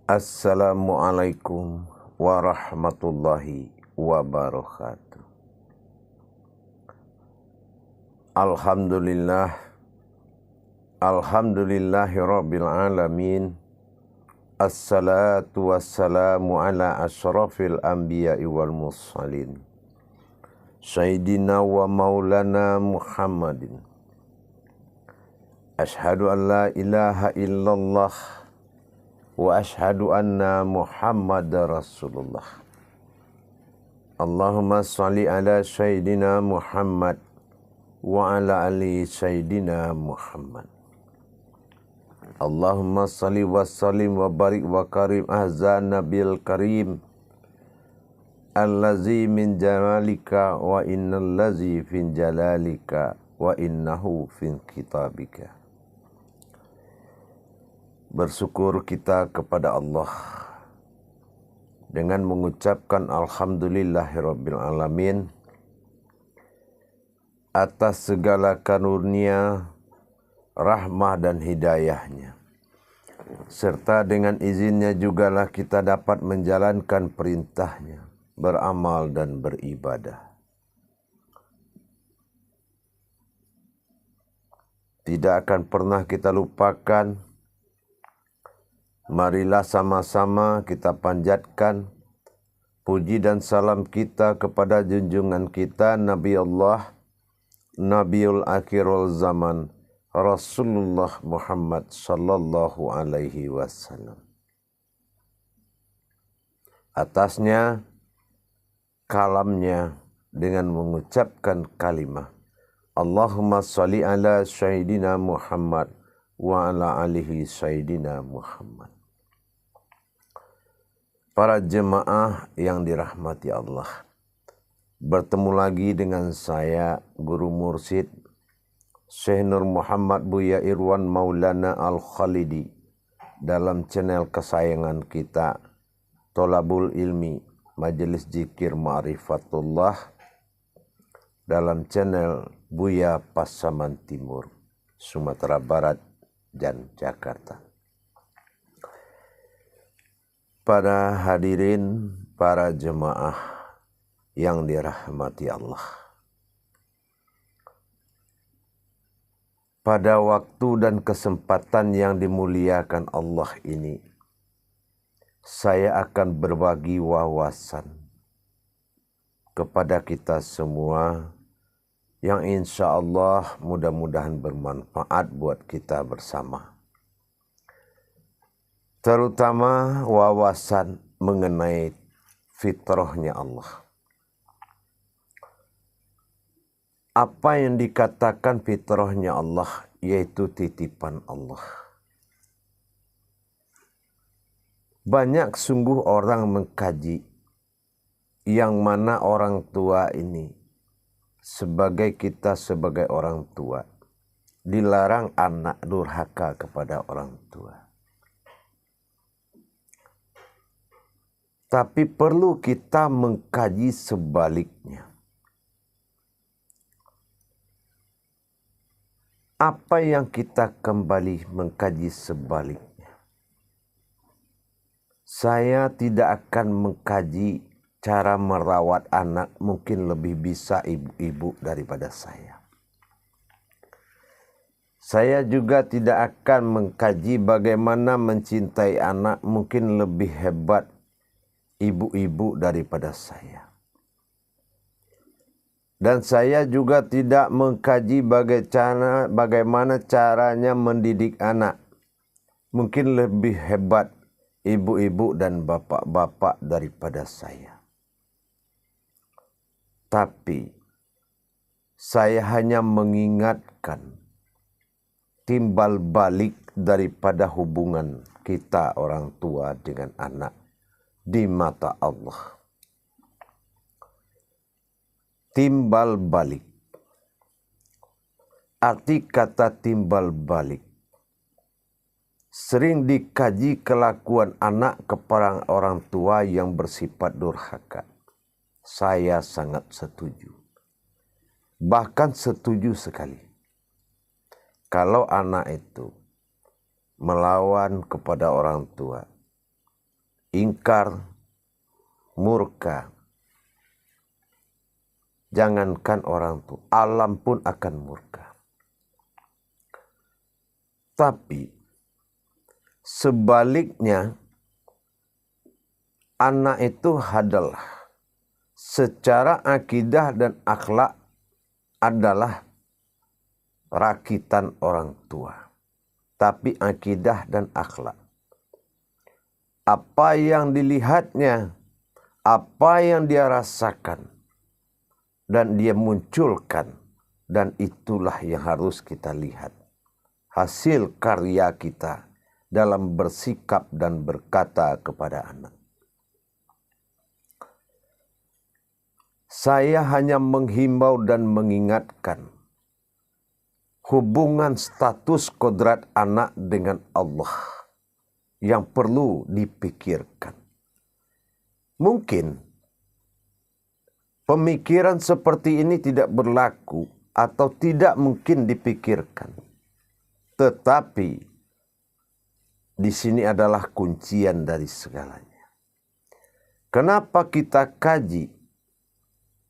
Assalamualaikum warahmatullahi wabarakatuh. Alhamdulillahi rabbil alamin. Assalatu wassalamu ala asyrafil anbiya'i wal mursalin, Sayyidina wa maulana Muhammadin. Ashhadu an la ilaha illallah wa ashhadu anna Muhammadar Rasulullah. Allahumma salli ala Sayyidina Muhammad wa ala ali Sayyidina Muhammad. Allahumma salli wa sallim wa barik wa karim ahzan nabil karim allazi min jalalika wa innal lazi fin jalalika wa innahu fin kitabika. Bersyukur kita kepada Allah dengan mengucapkan alhamdulillahirabbil alamin atas segala karunia, rahmah dan hidayahnya, serta dengan izinnya jugalah kita dapat menjalankan perintahnya, beramal dan beribadah. Tidak akan pernah kita lupakan. Marilah sama-sama kita panjatkan puji dan salam kita kepada junjungan kita Nabi Allah, Nabiul Akhirul Zaman, Rasulullah Muhammad sallallahu alaihi wasallam. Atasnya, kalamnya dengan mengucapkan kalimah Allahumma sholli ala Sayyidina Muhammad wa ala alihi Sayyidina Muhammad. Para jemaah yang dirahmati Allah, bertemu lagi dengan saya, Guru Mursyid Syekh Nur Muhammad Buya Irwan Maulana Al-Khalidi, dalam channel kesayangan kita, Tholabul Ilmi Majelis Zikir Ma'rifatullah, dalam channel Buya Pasaman Timur, Sumatera Barat dan Jakarta. Para hadirin, para jemaah yang dirahmati Allah. Pada waktu dan kesempatan yang dimuliakan Allah ini, saya akan berbagi wawasan kepada kita semua yang insya Allah mudah-mudahan bermanfaat buat kita bersama. Terutama wawasan mengenai fitrahnya Allah. Apa yang dikatakan fitrahnya Allah, yaitu titipan Allah. Banyak sungguh orang mengkaji yang mana orang tua ini, sebagai kita sebagai orang tua, dilarang anak durhaka kepada orang tua. Tapi perlu kita mengkaji sebaliknya. Apa yang kita kembali mengkaji sebaliknya? Saya tidak akan mengkaji cara merawat anak, mungkin lebih bisa ibu-ibu daripada saya. Saya juga tidak akan mengkaji bagaimana mencintai anak, mungkin lebih hebat ibu-ibu daripada saya. Dan saya juga tidak mengkaji bagaimana caranya mendidik anak. Mungkin lebih hebat ibu-ibu dan bapak-bapak daripada saya. Tapi saya hanya mengingatkan timbal balik daripada hubungan kita orang tua dengan anak di mata Allah. Timbal balik. Arti kata timbal balik, sering dikaji kelakuan anak kepada orang tua yang bersifat durhaka. Saya sangat setuju. Bahkan setuju sekali. Kalau anak itu melawan kepada orang tua, ingkar, murka. Jangankan orang tua, alam pun akan murka. Tapi sebaliknya, anak itu adalah secara akidah dan akhlak adalah rakitan orang tua. Tapi akidah dan akhlak, apa yang dilihatnya, apa yang dia rasakan, dan dia munculkan, dan itulah yang harus kita lihat. Hasil karya kita dalam bersikap dan berkata kepada anak. Saya hanya menghimbau dan mengingatkan hubungan status kodrat anak dengan Allah yang perlu dipikirkan. Mungkin pemikiran seperti ini tidak berlaku atau tidak mungkin dipikirkan. Tetapi di sini adalah kuncian dari segalanya. Kenapa kita kaji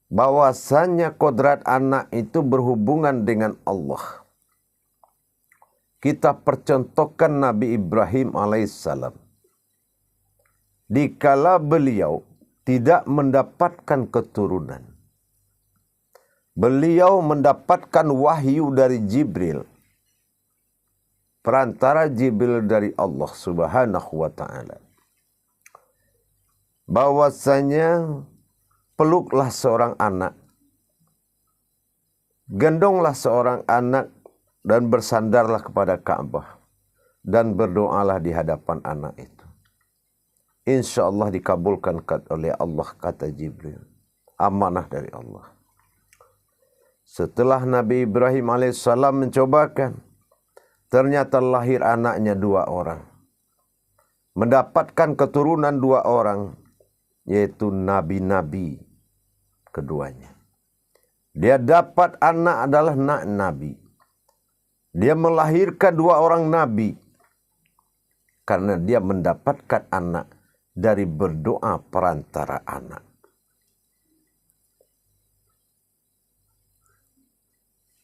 bahwasannya kodrat anak itu berhubungan dengan Allah? Kita percontohkan Nabi Ibrahim alaihissalam. Dikala beliau tidak mendapatkan keturunan, beliau mendapatkan wahyu dari Jibril, perantara Jibril dari Allah Subhanahu wa ta'ala, bahwasanya peluklah seorang anak, gendonglah seorang anak dan bersandarlah kepada Ka'bah dan berdoalah di hadapan anak itu. Insya Allah dikabulkan oleh Allah, kata Jibril. Amanah dari Allah. Setelah Nabi Ibrahim alaihissalam mencobakan, ternyata lahir anaknya 2 orang. Mendapatkan keturunan 2 orang, yaitu nabi-nabi keduanya. Dia dapat anak adalah nabi. Dia melahirkan 2 orang nabi karena dia mendapatkan anak dari berdoa perantara anak.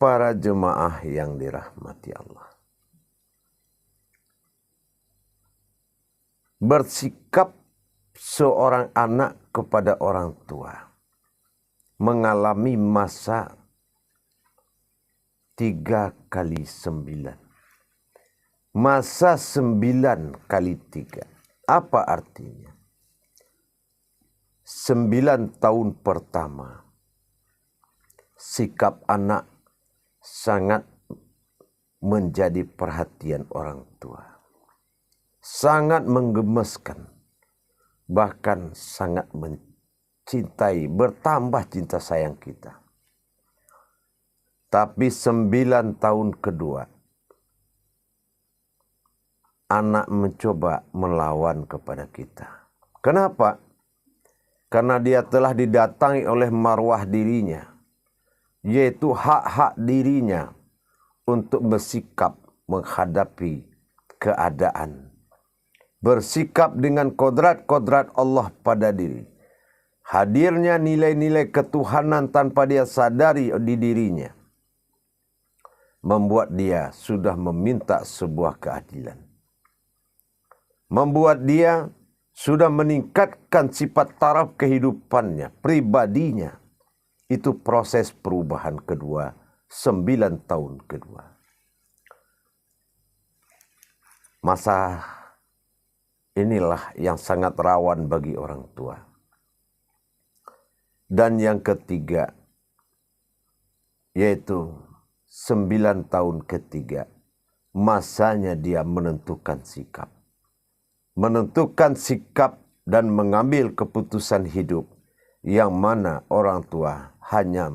Para jemaah yang dirahmati Allah, bersikap seorang anak kepada orang tua mengalami masa 3x9. Masa 9x3. Apa artinya? 9 tahun pertama, sikap anak sangat menjadi perhatian orang tua. Sangat menggemaskan, bahkan sangat mencintai, bertambah cinta sayang kita. Tapi 9 tahun kedua, anak mencoba melawan kepada kita. Kenapa? Karena dia telah didatangi oleh marwah dirinya, yaitu hak-hak dirinya untuk bersikap menghadapi keadaan. Bersikap dengan kodrat-kodrat Allah pada diri. Hadirnya nilai-nilai ketuhanan tanpa dia sadari di dirinya, membuat dia sudah meminta sebuah keadilan. Membuat dia sudah meningkatkan sifat taraf kehidupannya, pribadinya. Itu proses perubahan kedua, 9 tahun kedua. Masa inilah yang sangat rawan bagi orang tua. Dan yang ketiga, yaitu 9 tahun ketiga, masanya dia menentukan sikap. Menentukan sikap dan mengambil keputusan hidup yang mana orang tua hanya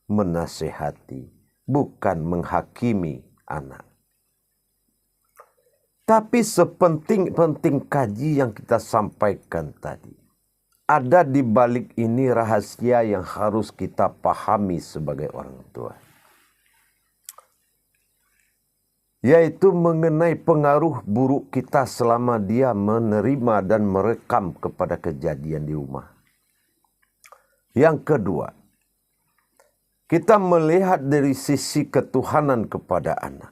menasihati, bukan menghakimi anak. Tapi sepenting-penting kaji yang kita sampaikan tadi, ada di balik ini rahasia yang harus kita pahami sebagai orang tua. yaitu mengenai pengaruh buruk kita selama dia menerima dan merekam kepada kejadian di rumah. Yang kedua, kita melihat dari sisi ketuhanan kepada anak.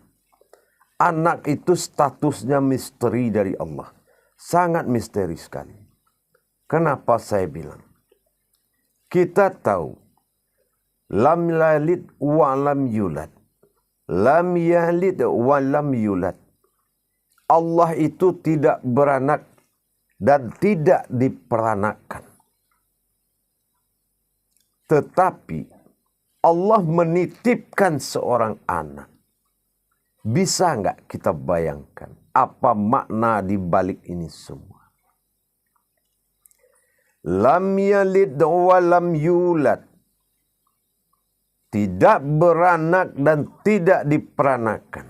Anak itu statusnya misteri dari Allah. Sangat misteri sekali. Kenapa saya bilang? Kita tahu, lam yalid wa lam yulad. Lam yalid wa lam yulad. Allah itu tidak beranak dan tidak diperanakkan. Tetapi Allah menitipkan seorang anak. Bisa enggak kita bayangkan apa makna di balik ini semua? Lam yalid wa lam yulad. Tidak beranak dan tidak diperanakan.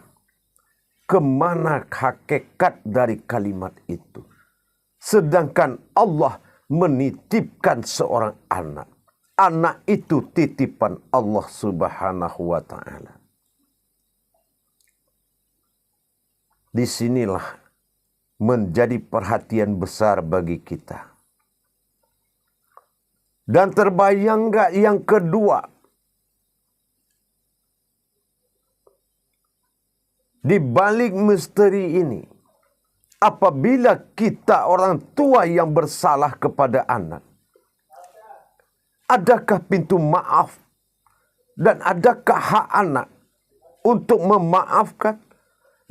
Kemana hakikat dari kalimat itu? Sedangkan Allah menitipkan seorang anak. Anak itu titipan Allah Subhanahu wa ta'ala. Disinilah menjadi perhatian besar bagi kita. Dan terbayang enggak yang kedua? Di balik misteri ini, apabila kita orang tua yang bersalah kepada anak, adakah pintu maaf dan adakah hak anak untuk memaafkan?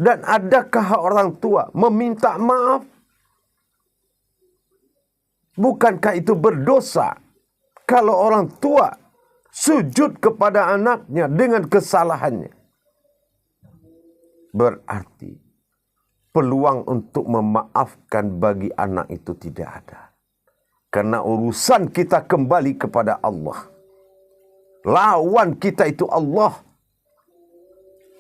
Dan adakah hak orang tua meminta maaf? Bukankah itu berdosa kalau orang tua sujud kepada anaknya dengan kesalahannya? Berarti peluang untuk memaafkan bagi anak itu tidak ada. Karena urusan kita kembali kepada Allah. Lawan kita itu Allah.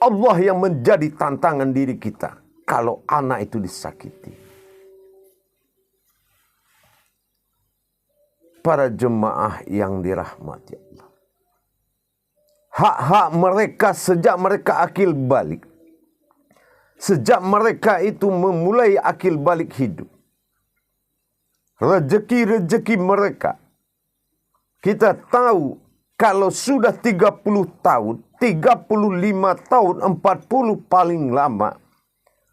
Allah yang menjadi tantangan diri kita kalau anak itu disakiti. Para jemaah yang dirahmati Allah. Hak-hak mereka sejak mereka akil balik. Sejak mereka itu memulai akil balik hidup. Rezeki-rezeki mereka. Kita tahu kalau sudah 30 tahun, 35 tahun, 40 paling lama.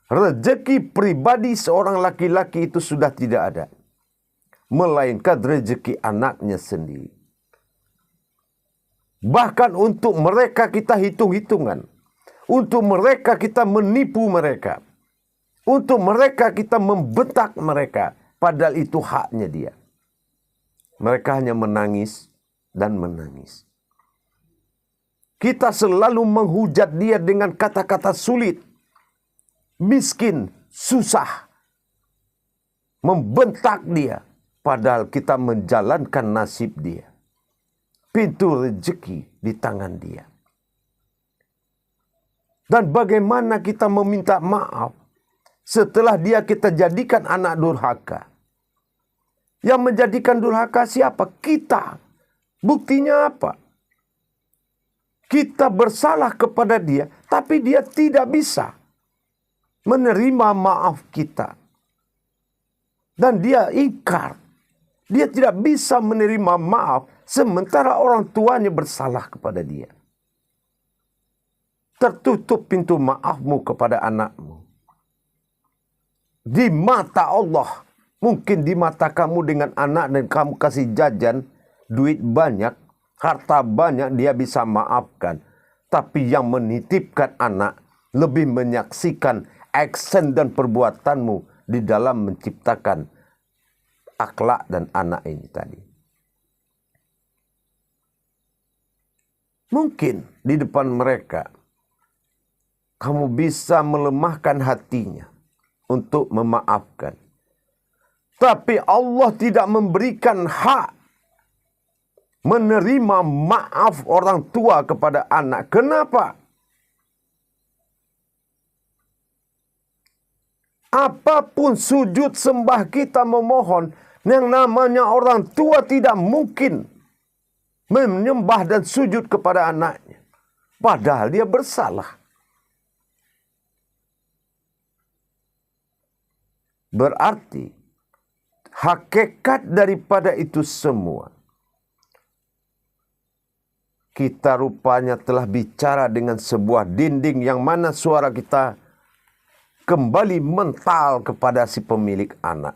Rezeki pribadi seorang laki-laki itu sudah tidak ada. Melainkan rezeki anaknya sendiri. Bahkan untuk mereka kita hitung-hitungan. Untuk mereka kita menipu mereka. Untuk mereka kita membentak mereka. Padahal itu haknya dia. Mereka hanya menangis dan menangis. Kita selalu menghujat dia dengan kata-kata sulit. Miskin, susah. Membentak dia. Padahal kita menjalankan nasib dia. Pintu rezeki di tangan dia. Dan bagaimana kita meminta maaf setelah dia kita jadikan anak durhaka. Yang menjadikan durhaka siapa? Kita. Buktinya apa? Kita bersalah kepada dia, tapi dia tidak bisa menerima maaf kita. Dan dia ingkar. Dia tidak bisa menerima maaf sementara orang tuanya bersalah kepada dia. Tertutup pintu maafmu kepada anakmu. Di mata Allah. Mungkin di mata kamu dengan anak dan kamu kasih jajan. Duit banyak. Harta banyak dia bisa maafkan. Tapi yang menitipkan anak. Lebih menyaksikan action dan perbuatanmu. Di dalam menciptakan akhlak dan anak ini tadi. Mungkin di depan mereka. Kamu bisa melemahkan hatinya untuk memaafkan. Tapi Allah tidak memberikan hak menerima maaf orang tua kepada anak. Kenapa? Apapun sujud sembah kita memohon, yang namanya orang tua tidak mungkin menyembah dan sujud kepada anaknya. Padahal dia bersalah. Berarti hakikat daripada itu semua, kita rupanya telah bicara dengan sebuah dinding yang mana suara kita kembali mental kepada si pemilik anak.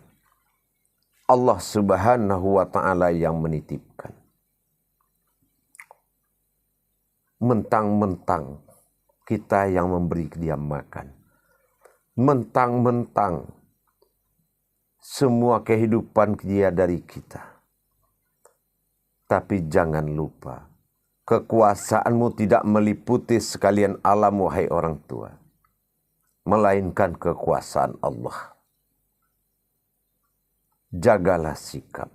Allah Subhanahu wa ta'ala yang menitipkan. Mentang-mentang kita yang memberi dia makan. Mentang-mentang semua kehidupan dia dari kita. Tapi jangan lupa, kekuasaanmu tidak meliputi sekalian alam, wahai orang tua, melainkan kekuasaan Allah. Jagalah sikap,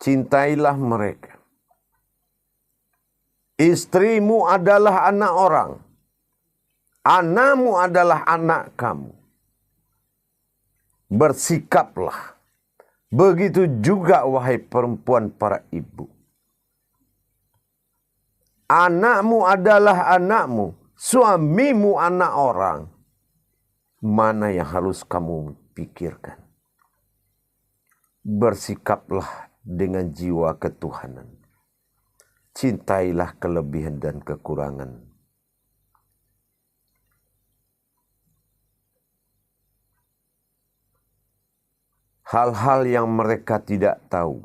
cintailah mereka. Istrimu adalah anak orang, anakmu adalah anak kamu. Bersikaplah. Begitu juga wahai perempuan para ibu. Anakmu adalah anakmu, suamimu anak orang. Mana yang harus kamu pikirkan? Bersikaplah dengan jiwa ketuhanan. Cintailah kelebihan dan kekurangan. Hal-hal yang mereka tidak tahu,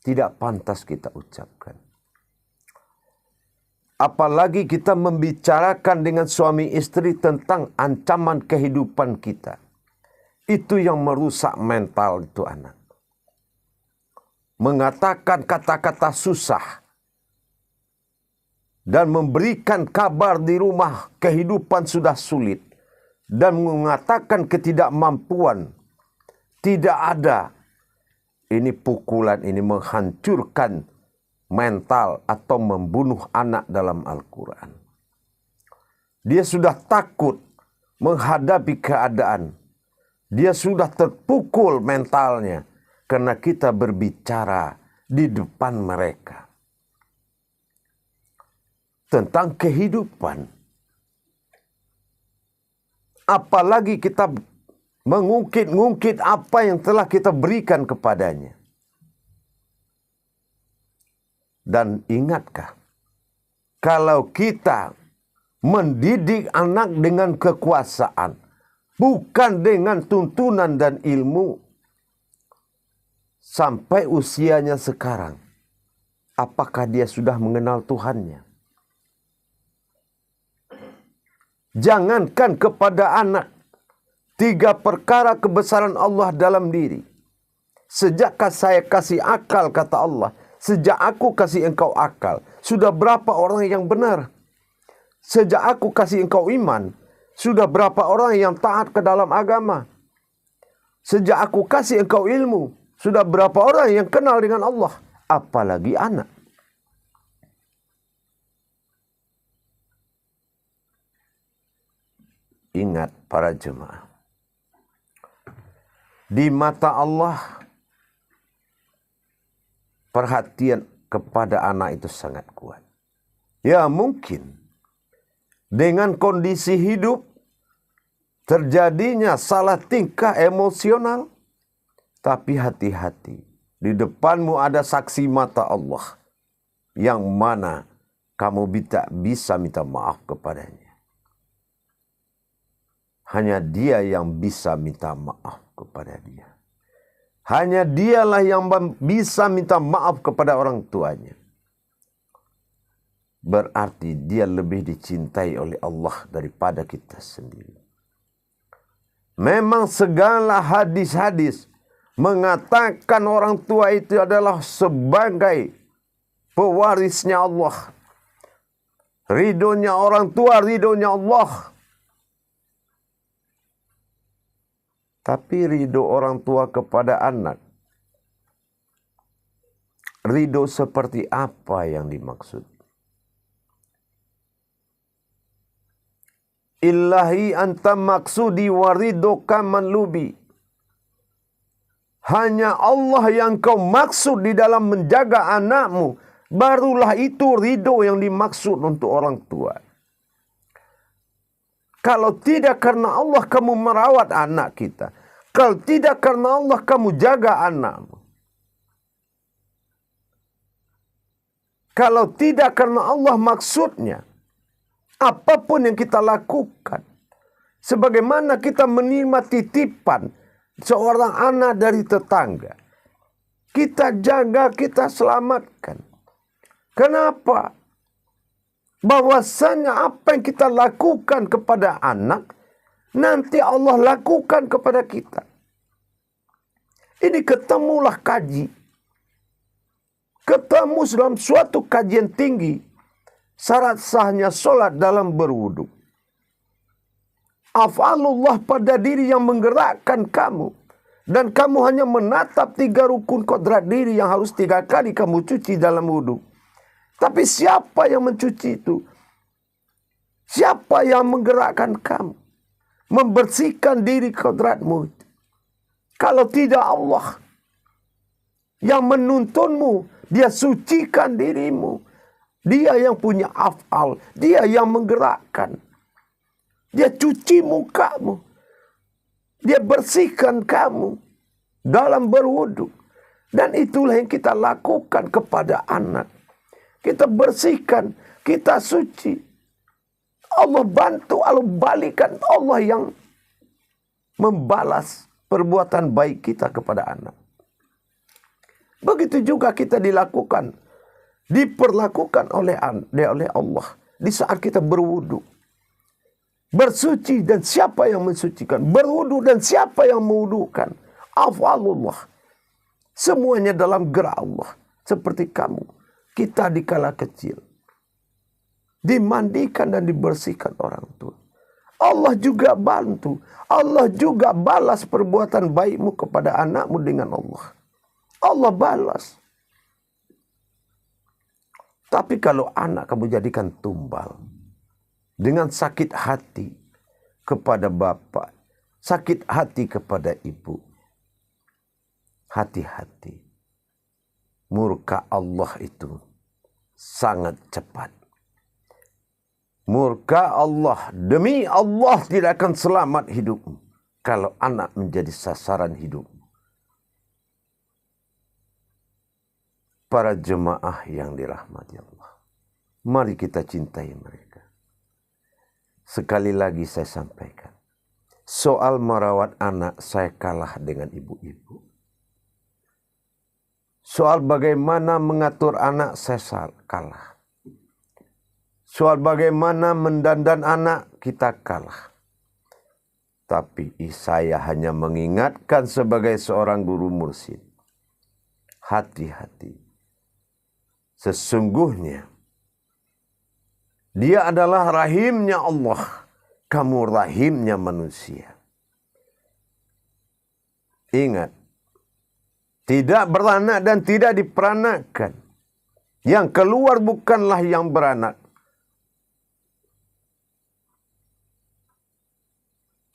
tidak pantas kita ucapkan. Apalagi kita membicarakan dengan suami istri tentang ancaman kehidupan kita. Itu yang merusak mental itu anak. Mengatakan kata-kata susah dan memberikan kabar di rumah kehidupan sudah sulit dan mengatakan ketidakmampuan tidak ada. Ini pukulan, ini menghancurkan mental atau membunuh anak dalam Al-Quran. Dia sudah takut menghadapi keadaan. Dia sudah terpukul mentalnya karena kita berbicara di depan mereka tentang kehidupan. Apalagi kita mengungkit-ungkit apa yang telah kita berikan kepadanya. Dan ingatkah, kalau kita mendidik anak dengan kekuasaan, bukan dengan tuntunan dan ilmu, sampai usianya sekarang, apakah dia sudah mengenal Tuhannya? Jangankan kepada anak, 3 perkara kebesaran Allah dalam diri. Sejak saya kasih akal, kata Allah, sejak aku kasih engkau akal, sudah berapa orang yang benar? Sejak aku kasih engkau iman, sudah berapa orang yang taat ke dalam agama? Sejak aku kasih engkau ilmu, sudah berapa orang yang kenal dengan Allah? Apalagi anak. Ingat para jemaah, di mata Allah perhatian kepada anak itu sangat kuat. Ya mungkin dengan kondisi hidup terjadinya salah tingkah emosional, tapi hati-hati, di depanmu ada saksi mata Allah yang mana kamu bisa minta maaf kepadanya. Hanya dia yang bisa minta maaf kepada dia. Hanya dialah yang bisa minta maaf kepada orang tuanya. Berarti dia lebih dicintai oleh Allah daripada kita sendiri. Memang segala hadis-hadis mengatakan orang tua itu adalah sebagai pewarisnya Allah. Ridhonya orang tua, ridhonya Allah. Tapi ridho orang tua kepada anak, ridho seperti apa yang dimaksud? Ilahi anta maksudi wa ridhoka man lubi. Hanya Allah yang kau maksud di dalam menjaga anakmu, barulah itu ridho yang dimaksud untuk orang tua. Kalau tidak karena Allah kamu merawat anak kita, Kalau tidak karena Allah kamu jaga anakmu. Kalau tidak karena Allah maksudnya, apapun yang kita lakukan, sebagaimana kita menerima titipan seorang anak dari tetangga, kita jaga, kita selamatkan. Kenapa? Bahwasanya apa yang kita lakukan kepada anak, nanti Allah lakukan kepada kita. Ini ketemulah kaji. Ketemu dalam suatu kajian tinggi, syarat sahnya solat dalam berwudu. Af'alullah pada diri yang menggerakkan kamu. Dan kamu hanya menatap 3 rukun kodrat diri yang harus 3 kali kamu cuci dalam wudu. Tapi siapa yang mencuci itu? Siapa yang menggerakkan kamu? Membersihkan diri kodratmu itu. Kalau tidak Allah yang menuntunmu, dia sucikan dirimu. Dia yang punya af'al. Dia yang menggerakkan. Dia cuci mukamu. Dia bersihkan kamu dalam berwudu. Dan itulah yang kita lakukan kepada anak. Kita bersihkan. Kita suci. Allah bantu, Allah balikan. Allah yang membalas perbuatan baik kita kepada anak. Begitu juga kita diperlakukan oleh Allah di saat kita berwudu. Bersuci dan siapa yang mensucikan. Berwudu dan siapa yang mewudukan. Af'alullah. Semuanya dalam gerak Allah. Seperti kamu. Kita dikala kecil. Dimandikan dan dibersihkan orang tua. Allah juga bantu. Allah juga balas perbuatan baikmu kepada anakmu dengan Allah. Allah balas. Tapi kalau anak kamu jadikan tumbal dengan sakit hati kepada bapak, sakit hati kepada ibu, hati-hati. Murka Allah itu sangat cepat. Murka Allah, demi Allah tidak akan selamat hidupmu kalau anak menjadi sasaran hidupmu. Para jemaah yang dirahmati Allah, mari kita cintai mereka. Sekali lagi saya sampaikan, soal merawat anak saya kalah dengan ibu-ibu. Soal bagaimana mengatur anak saya kalah. Soal bagaimana mendandan anak kita kalah. Tapi saya hanya mengingatkan sebagai seorang guru mursyid. Hati-hati. Sesungguhnya dia adalah rahimnya Allah. Kamu rahimnya manusia. Ingat. Tidak beranak dan tidak diperanakan. Yang keluar bukanlah yang beranak.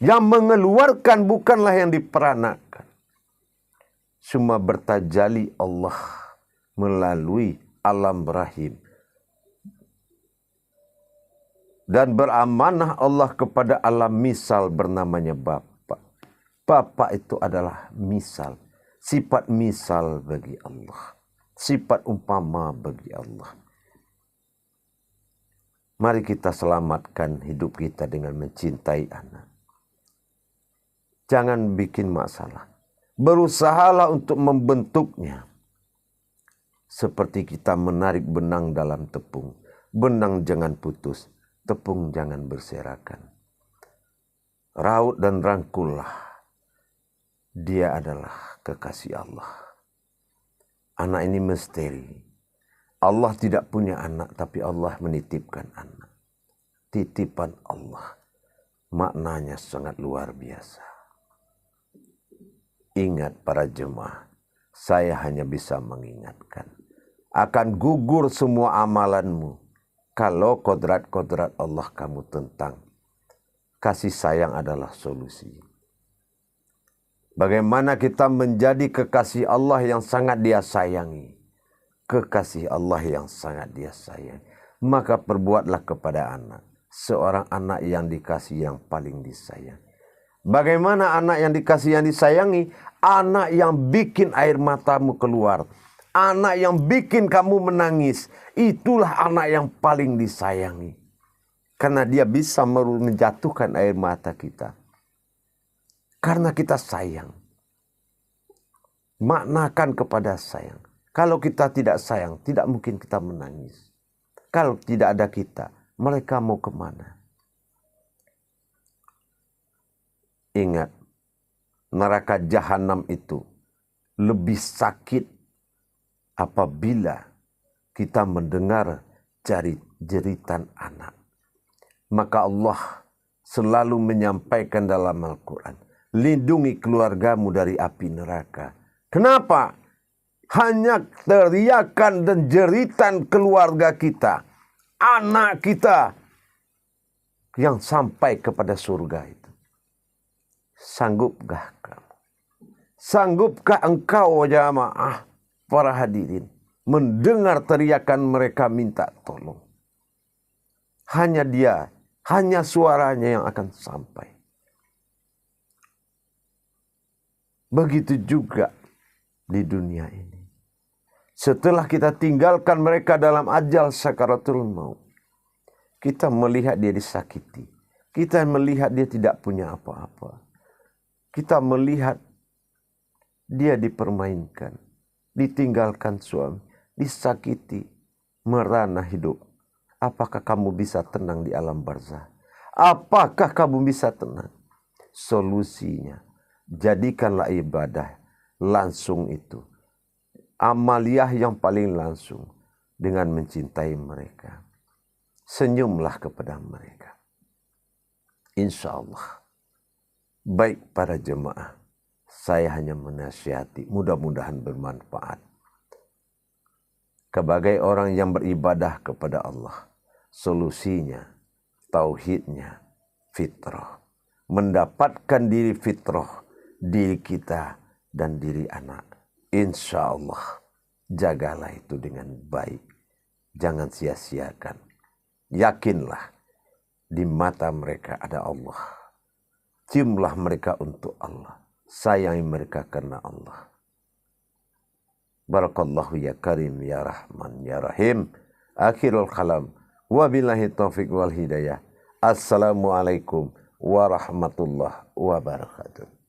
Yang mengeluarkan bukanlah yang diperanakan. Cuma bertajali Allah melalui alam rahim. Dan beramanah Allah kepada alam misal bernamanya Bapa. Bapa itu adalah misal. Sifat misal bagi Allah. Sifat umpama bagi Allah. Mari kita selamatkan hidup kita dengan mencintai anak. Jangan bikin masalah. Berusahalah untuk membentuknya. Seperti kita menarik benang dalam tepung. Benang jangan putus. Tepung jangan berserakan. Raut dan rangkullah. Dia adalah kekasih Allah. Anak ini misteri. Allah tidak punya anak, tapi Allah menitipkan anak. Titipan Allah. Maknanya sangat luar biasa. Ingat para jemaah, saya hanya bisa mengingatkan. Akan gugur semua amalanmu kalau kodrat-kodrat Allah kamu tentang. Kasih sayang adalah solusi. Bagaimana kita menjadi kekasih Allah yang sangat dia sayangi. Kekasih Allah yang sangat dia sayangi. Maka perbuatlah kepada anak. Seorang anak yang dikasih yang paling disayang. Bagaimana anak yang dikasihi, yang disayangi? Anak yang bikin air matamu keluar. Anak yang bikin kamu menangis. Itulah anak yang paling disayangi. Karena dia bisa menjatuhkan air mata kita. Karena kita sayang. Maknakan kepada sayang. Kalau kita tidak sayang, tidak mungkin kita menangis. Kalau tidak ada kita, mereka mau kemana? Ingat, neraka jahanam itu lebih sakit apabila kita mendengar jeritan anak. Maka Allah selalu menyampaikan dalam Al-Quran, lindungi keluargamu dari api neraka. Kenapa? Hanya teriakan dan jeritan keluarga kita, anak kita, yang sampai kepada surga itu. Sanggupkah kamu? Sanggupkah engkau jamaah para hadirin mendengar teriakan mereka minta tolong? Hanya dia, hanya suaranya yang akan sampai. Begitu juga di dunia ini. Setelah kita tinggalkan mereka dalam ajal sakaratul maut, kita melihat dia disakiti. Kita melihat dia tidak punya apa-apa. Kita melihat dia dipermainkan, ditinggalkan suami, disakiti, merana hidup. Apakah kamu bisa tenang di alam barzah? Apakah kamu bisa tenang? Solusinya, jadikanlah ibadah langsung itu. Amaliyah yang paling langsung dengan mencintai mereka. Senyumlah kepada mereka. Insya Allah. Baik para jemaah, saya hanya menasihati, mudah-mudahan bermanfaat. Sebagai orang yang beribadah kepada Allah, solusinya, tauhidnya, fitrah. Mendapatkan diri fitrah, diri kita dan diri anak. Insya Allah, jagalah itu dengan baik. Jangan sia-siakan. Yakinlah, di mata mereka ada Allah. Ciumlah mereka untuk Allah. Sayangi mereka karena Allah. Barakallahu ya karim ya rahman ya rahim. Akhirul kalam. Wabillahi taufiq wal hidayah. Assalamualaikum warahmatullahi wabarakatuh.